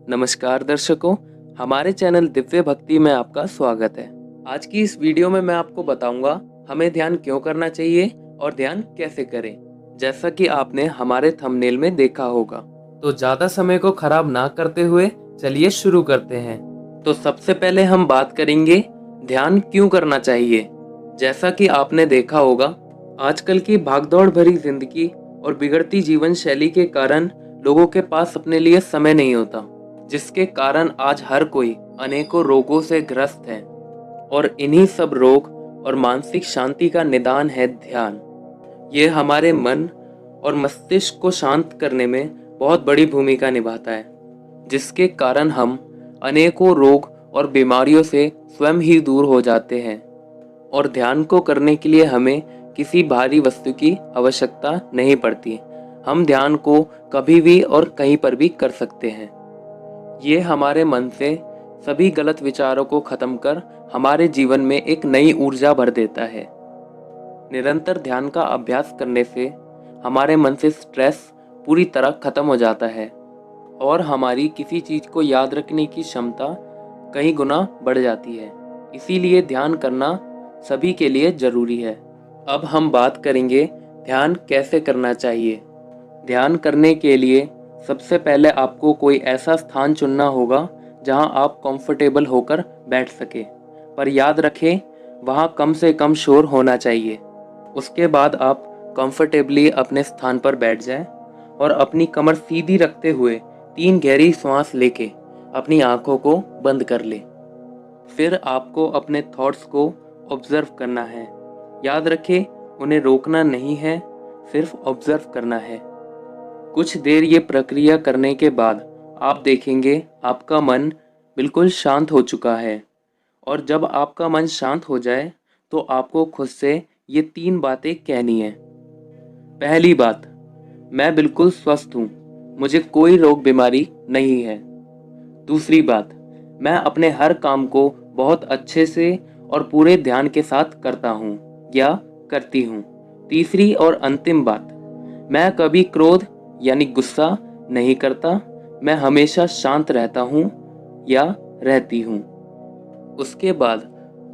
नमस्कार दर्शकों, हमारे चैनल दिव्य भक्ति में आपका स्वागत है। आज की इस वीडियो में मैं आपको बताऊंगा हमें ध्यान क्यों करना चाहिए और ध्यान कैसे करें। जैसा कि आपने हमारे थंबनेल में देखा होगा, तो ज़्यादा समय को खराब ना करते हुए चलिए शुरू करते हैं। तो सबसे पहले हम बात करेंगे ध्यान क्यों करना चाहिए। जैसा कि आपने देखा होगा, आजकल की भागदौड़ भरी जिंदगी और बिगड़ती जीवन शैली के कारण लोगों के पास अपने लिए समय नहीं होता, जिसके कारण आज हर कोई अनेकों रोगों से ग्रस्त है। और इन्हीं सब रोग और मानसिक शांति का निदान है ध्यान। ये हमारे मन और मस्तिष्क को शांत करने में बहुत बड़ी भूमिका निभाता है, जिसके कारण हम अनेकों रोग और बीमारियों से स्वयं ही दूर हो जाते हैं। और ध्यान को करने के लिए हमें किसी भारी वस्तु की आवश्यकता नहीं पड़ती। हम ध्यान को कभी भी और कहीं पर भी कर सकते हैं। ये हमारे मन से सभी गलत विचारों को खत्म कर हमारे जीवन में एक नई ऊर्जा भर देता है। निरंतर ध्यान का अभ्यास करने से हमारे मन से स्ट्रेस पूरी तरह खत्म हो जाता है और हमारी किसी चीज़ को याद रखने की क्षमता कई गुना बढ़ जाती है। इसीलिए ध्यान करना सभी के लिए ज़रूरी है। अब हम बात करेंगे ध्यान कैसे करना चाहिए। ध्यान करने के लिए सबसे पहले आपको कोई ऐसा स्थान चुनना होगा जहां आप कंफर्टेबल होकर बैठ सके, पर याद रखें वहां कम से कम शोर होना चाहिए। उसके बाद आप कंफर्टेबली अपने स्थान पर बैठ जाएं और अपनी कमर सीधी रखते हुए 3 गहरी सांस लेके अपनी आंखों को बंद कर लें। फिर आपको अपने थॉट्स को ऑब्जर्व करना है। याद रखें, उन्हें रोकना नहीं है, सिर्फ ऑब्जर्व करना है। कुछ देर ये प्रक्रिया करने के बाद आप देखेंगे आपका मन बिल्कुल शांत हो चुका है। और जब आपका मन शांत हो जाए तो आपको खुद से ये 3 बातें कहनी है। पहली बात, मैं बिल्कुल स्वस्थ हूँ, मुझे कोई रोग बीमारी नहीं है। दूसरी बात, मैं अपने हर काम को बहुत अच्छे से और पूरे ध्यान के साथ करता हूँ या करती हूँ। तीसरी और अंतिम बात, मैं कभी क्रोध यानी गुस्सा नहीं करता, मैं हमेशा शांत रहता हूँ या रहती हूँ। उसके बाद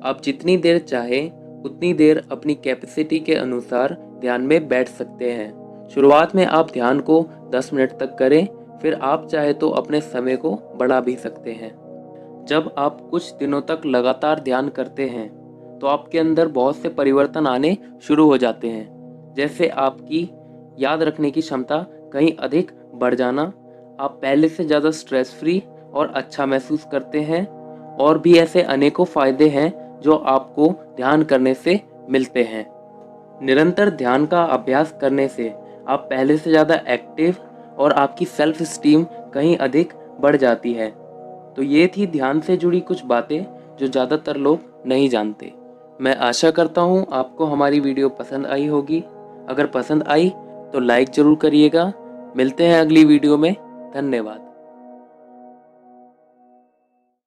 आप जितनी देर चाहें उतनी देर अपनी कैपेसिटी के अनुसार ध्यान में बैठ सकते हैं। शुरुआत में आप ध्यान को 10 मिनट तक करें, फिर आप चाहे तो अपने समय को बढ़ा भी सकते हैं। जब आप कुछ दिनों तक लगातार ध्यान करते हैं तो आपके अंदर बहुत से परिवर्तन आने शुरू हो जाते हैं, जैसे आपकी याद रखने की क्षमता कहीं अधिक बढ़ जाना, आप पहले से ज़्यादा स्ट्रेस फ्री और अच्छा महसूस करते हैं। और भी ऐसे अनेकों फ़ायदे हैं जो आपको ध्यान करने से मिलते हैं। निरंतर ध्यान का अभ्यास करने से आप पहले से ज़्यादा एक्टिव और आपकी सेल्फ स्टीम कहीं अधिक बढ़ जाती है। तो ये थी ध्यान से जुड़ी कुछ बातें जो ज़्यादातर लोग नहीं जानते। मैं आशा करता हूँ आपको हमारी वीडियो पसंद आई होगी। अगर पसंद आई तो लाइक ज़रूर करिएगा। मिलते हैं अगली वीडियो में। धन्यवाद।